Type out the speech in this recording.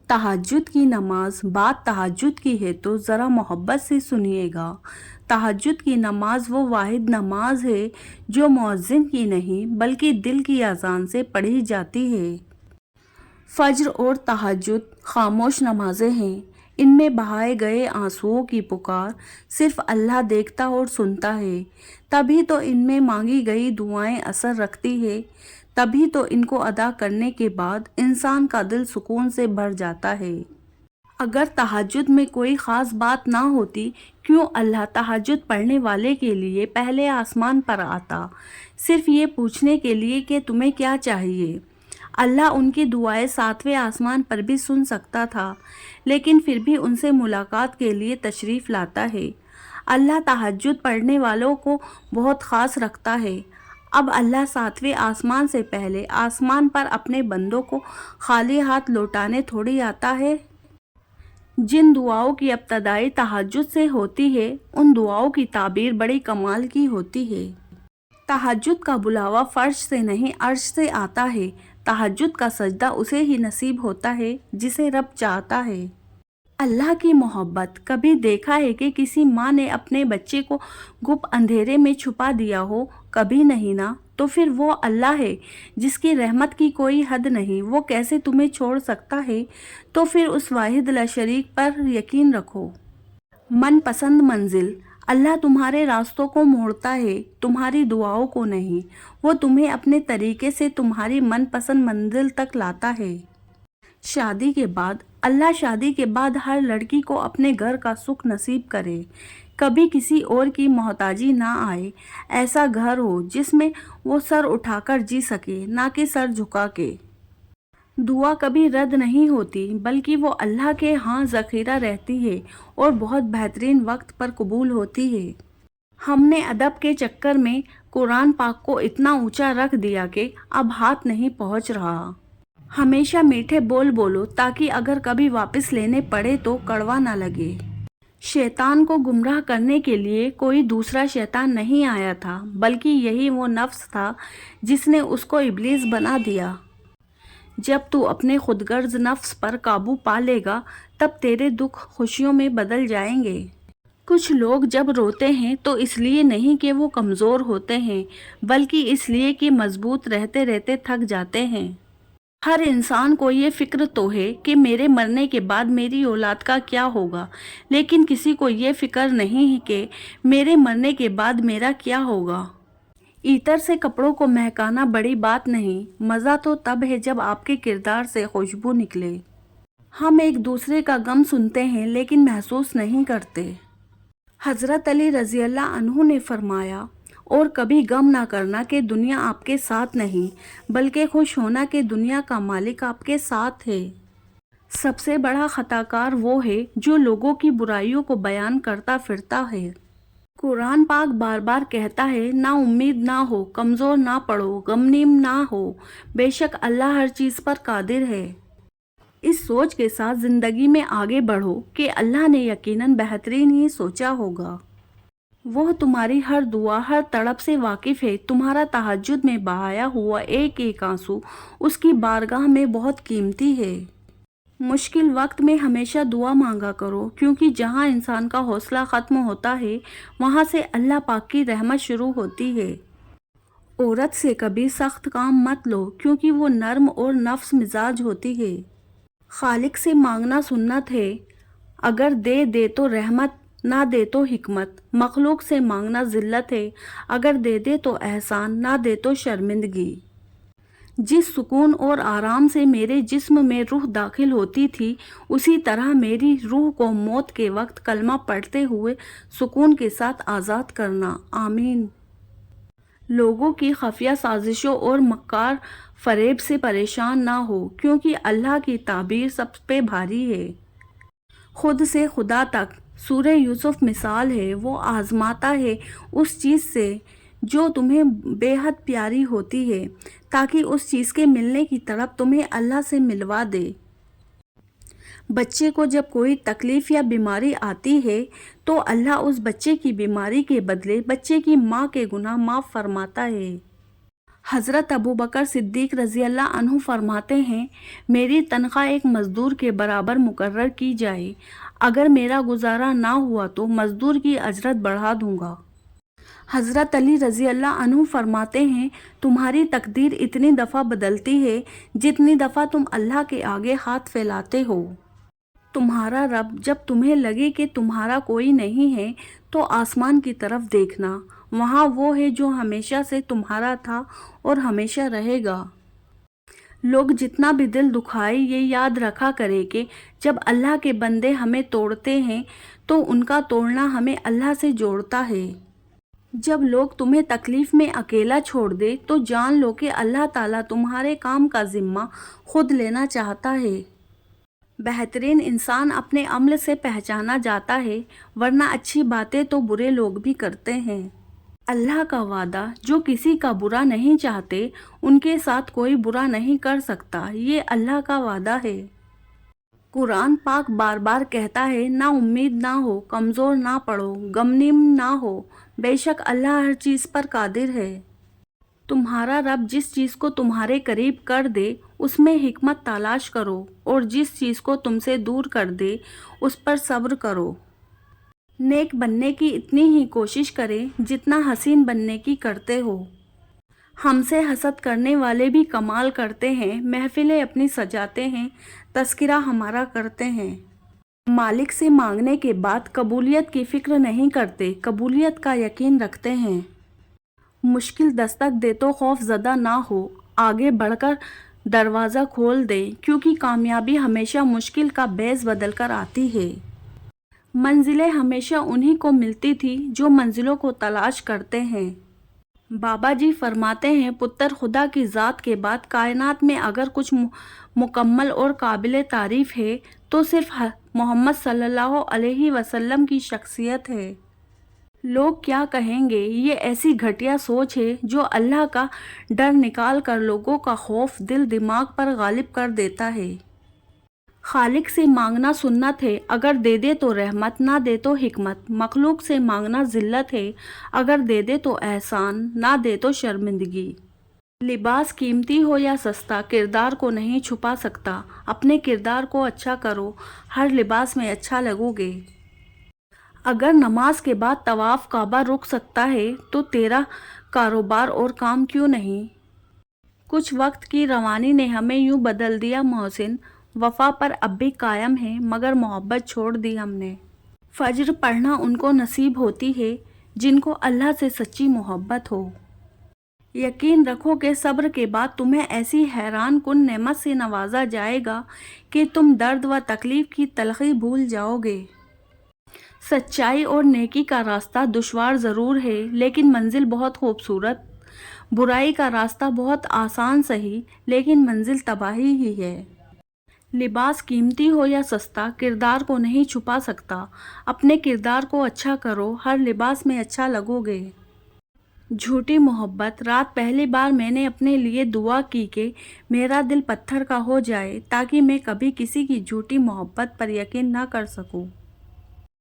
तहज्जुद की नमाज। बात तहज्जुद की है तो ज़रा मोहब्बत से सुनिएगा। तहज्जुद की नमाज वो वाहिद नमाज है जो मुअज्जिन की नहीं बल्कि दिल की अज़ान से पढ़ी जाती है। फज्र और तहज्जुद खामोश नमाजें हैं। इनमें बहाए गए आंसुओं की पुकार सिर्फ अल्लाह देखता और सुनता है। तभी तो इनमें मांगी गई दुआएं असर रखती है। तभी तो इनको अदा करने के बाद इंसान का दिल सुकून से भर जाता है। अगर तहज्जुद में कोई ख़ास बात ना होती, क्यों अल्लाह तहज्जुद पढ़ने वाले के लिए पहले आसमान पर आता, सिर्फ ये पूछने के लिए कि तुम्हें क्या चाहिए। अल्लाह उनकी दुआएं 7वें आसमान पर भी सुन सकता था, लेकिन फिर भी उनसे मुलाकात के लिए तशरीफ़ लाता है। अल्लाह तहज्जुद पढ़ने वालों को बहुत ख़ास रखता है। अब अल्लाह 7वें आसमान से पहले आसमान पर अपने बंदों को खाली हाथ लौटाने थोड़ी आता है। जिन दुआओं की इब्तिदाई तहज्जुद से होती है, उन दुआओं की ताबीर बड़ी कमाल की होती है। तहज्जुद का बुलावा फर्श से नहीं अर्श से आता है। तहज्जुद का सजदा उसे ही नसीब होता है जिसे रब चाहता है। अल्लाह की मोहब्बत। कभी देखा है कि किसी माँ ने अपने बच्चे को गुप्त अंधेरे में छुपा दिया हो? कभी नहीं ना। तो फिर वो अल्लाह है जिसकी रहमत की कोई हद नहीं, वो कैसे तुम्हें छोड़ सकता है? तो फिर उस वाहिद ला शरीक पर यकीन रखो। मनपसंद मंजिल। अल्लाह तुम्हारे रास्तों को मोड़ता है, तुम्हारी दुआओं को नहीं। वो तुम्हें अपने तरीके से तुम्हारी मनपसंद मंजिल तक लाता है। शादी के बाद। अल्लाह शादी के बाद हर लड़की को अपने घर का सुख नसीब करे, कभी किसी और की मोहताजी ना आए। ऐसा घर हो जिसमें वो सर उठाकर जी सके, ना कि सर झुका के। दुआ कभी रद्द नहीं होती, बल्कि वो अल्लाह के यहाँ ज़ख़ीरा रहती है और बहुत बेहतरीन वक्त पर कबूल होती है। हमने अदब के चक्कर में कुरान पाक को इतना ऊंचा रख दिया कि अब हाथ नहीं पहुँच रहा। हमेशा मीठे बोल बोलो ताकि अगर कभी वापस लेने पड़े तो कड़वा ना लगे। शैतान को गुमराह करने के लिए कोई दूसरा शैतान नहीं आया था, बल्कि यही वो नफ्स था जिसने उसको इब्लीस बना दिया। जब तू अपने खुदगर्ज नफ्स पर काबू पा लेगा, तब तेरे दुख खुशियों में बदल जाएंगे। कुछ लोग जब रोते हैं तो इसलिए नहीं कि वो कमज़ोर होते हैं, बल्कि इसलिए कि मजबूत रहते रहते थक जाते हैं। हर इंसान को ये फिक्र तो है कि मेरे मरने के बाद मेरी औलाद का क्या होगा, लेकिन किसी को ये फिक्र नहीं है कि मेरे मरने के बाद मेरा क्या होगा। ईतर से कपड़ों को महकाना बड़ी बात नहीं, मज़ा तो तब है जब आपके किरदार से खुशबू निकले। हम एक दूसरे का गम सुनते हैं लेकिन महसूस नहीं करते। हज़रत अली रज़ी अल्लाह अन्हु ने फरमाया, और कभी गम ना करना कि दुनिया आपके साथ नहीं, बल्कि खुश होना कि दुनिया का मालिक आपके साथ है। सबसे बड़ा खताकार वो है जो लोगों की बुराइयों को बयान करता फिरता है। कुरान पाक बार बार कहता है, ना उम्मीद ना हो, कमज़ोर ना पड़ो, गमनीम ना हो, बेशक अल्लाह हर चीज़ पर कादिर है। इस सोच के साथ ज़िंदगी में आगे बढ़ो कि अल्लाह ने यकीनन बेहतरीन ही सोचा होगा। वो तुम्हारी हर दुआ, हर तड़प से वाकिफ़ है। तुम्हारा तहज्जुद में बहाया हुआ एक एक आंसू उसकी बारगाह में बहुत कीमती है। मुश्किल वक्त में हमेशा दुआ मांगा करो, क्योंकि जहाँ इंसान का हौसला ख़त्म होता है, वहाँ से अल्लाह पाक की रहमत शुरू होती है। औरत से कभी सख्त काम मत लो, क्योंकि वो नर्म और नफ्स मिजाज होती है। खालिक से मांगना सुन्नत है, अगर दे दे तो रहमत, ना दे तो हिकमत। मखलूक से मांगना ज़िल्लत है, अगर दे दे तो एहसान, ना दे तो शर्मिंदगी। जिस सुकून और आराम से मेरे जिस्म में रूह दाखिल होती थी, उसी तरह मेरी रूह को मौत के वक्त कलमा पढ़ते हुए सुकून के साथ आज़ाद करना। आमीन। लोगों की खफिया साजिशों और मक्कार फरेब से परेशान ना हो, क्योंकि अल्लाह की ताबीर सब पे भारी है। खुद से खुदा तक सूरह यूसुफ मिसाल है, वो आजमाता है उस चीज़ से जो तुम्हें बेहद प्यारी होती है, ताकि उस चीज़ के मिलने की तरफ तुम्हें अल्लाह से मिलवा दे। बच्चे को जब कोई तकलीफ़ या बीमारी आती है तो अल्लाह उस बच्चे की बीमारी के बदले बच्चे की माँ के गुनाह माफ़ फरमाता है। حضرت ابو بکر صدیق رضی اللہ عنہ فرماتے ہیں، میری تنخواہ ایک مزدور کے برابر مقرر کی جائے، اگر میرا گزارا نہ ہوا تو مزدور کی اجرت بڑھا دوں گا۔ حضرت علی رضی اللہ عنہ فرماتے ہیں، تمہاری تقدیر اتنی دفعہ بدلتی ہے جتنی دفعہ تم اللہ کے آگے ہاتھ پھیلاتے ہو۔ تمہارا رب جب تمہیں لگے کہ تمہارا کوئی نہیں ہے تو آسمان کی طرف دیکھنا، وہاں وہ ہے جو ہمیشہ سے تمہارا تھا اور ہمیشہ رہے گا۔ لوگ جتنا بھی دل دکھائے، یہ یاد رکھا کرے کہ جب اللہ کے بندے ہمیں توڑتے ہیں تو ان کا توڑنا ہمیں اللہ سے جوڑتا ہے۔ جب لوگ تمہیں تکلیف میں اکیلا چھوڑ دے تو جان لو کہ اللہ تعالیٰ تمہارے کام کا ذمہ خود لینا چاہتا ہے۔ بہترین انسان اپنے عمل سے پہچانا جاتا ہے، ورنہ اچھی باتیں تو برے لوگ بھی کرتے ہیں۔ اللہ کا وعدہ، جو کسی کا برا نہیں چاہتے ان کے ساتھ کوئی برا نہیں کر سکتا، یہ اللہ کا وعدہ ہے۔ قرآن پاک بار بار کہتا ہے، نا امید نہ ہو، کمزور نہ پڑو، غمگین نہ ہو، بے شک اللہ ہر چیز پر قادر ہے۔ تمہارا رب جس چیز کو تمہارے قریب کر دے اس میں حکمت تلاش کرو، اور جس چیز کو تم سے دور کر دے اس پر صبر کرو۔ نیک بننے کی اتنی ہی کوشش کریں جتنا حسین بننے کی کرتے ہو۔ ہم سے حسد کرنے والے بھی کمال کرتے ہیں، محفلیں اپنی سجاتے ہیں، تذکرہ ہمارا کرتے ہیں۔ مالک سے مانگنے کے بعد قبولیت کی فکر نہیں کرتے، قبولیت کا یقین رکھتے ہیں۔ مشکل دستک دے تو خوف زدہ نہ ہو، آگے بڑھ کر دروازہ کھول دے، کیونکہ کامیابی ہمیشہ مشکل کا بیز بدل کر آتی ہے۔ منزلیں ہمیشہ انہی کو ملتی تھی جو منزلوں کو تلاش کرتے ہیں۔ بابا جی فرماتے ہیں، پتر خدا کی ذات کے بعد کائنات میں اگر کچھ مکمل اور قابل تعریف ہے تو صرف محمد صلی اللہ علیہ وسلم کی شخصیت ہے۔ لوگ کیا کہیں گے، یہ ایسی گھٹیا سوچ ہے جو اللہ کا ڈر نکال کر لوگوں کا خوف دل دماغ پر غالب کر دیتا ہے۔ خالق سے مانگنا سنت ہے، اگر دے دے تو رحمت، نہ دے تو حکمت۔ مخلوق سے مانگنا ذلت ہے، اگر دے دے تو احسان، نہ دے تو شرمندگی۔ لباس قیمتی ہو یا سستا کردار کو نہیں چھپا سکتا، اپنے کردار کو اچھا کرو، ہر لباس میں اچھا لگو گے۔ اگر نماز کے بعد طواف کعبہ رک سکتا ہے تو تیرا کاروبار اور کام کیوں نہیں؟ کچھ وقت کی روانی نے ہمیں یوں بدل دیا محسن، وفا پر اب بھی قائم ہے مگر محبت چھوڑ دی ہم نے۔ فجر پڑھنا ان کو نصیب ہوتی ہے جن کو اللہ سے سچی محبت ہو۔ یقین رکھو کہ صبر کے بعد تمہیں ایسی حیران کن نعمت سے نوازا جائے گا کہ تم درد و تکلیف کی تلخی بھول جاؤ گے۔ سچائی اور نیکی کا راستہ دشوار ضرور ہے لیکن منزل بہت خوبصورت، برائی کا راستہ بہت آسان سہی لیکن منزل تباہی ہی ہے۔ لباس قیمتی ہو یا سستا کردار کو نہیں چھپا سکتا، اپنے کردار کو اچھا کرو، ہر لباس میں اچھا لگو گے۔ جھوٹی محبت۔ رات پہلی بار میں نے اپنے لیے دعا کی کہ میرا دل پتھر کا ہو جائے تاکہ میں کبھی کسی کی جھوٹی محبت پر یقین نہ کر سکوں۔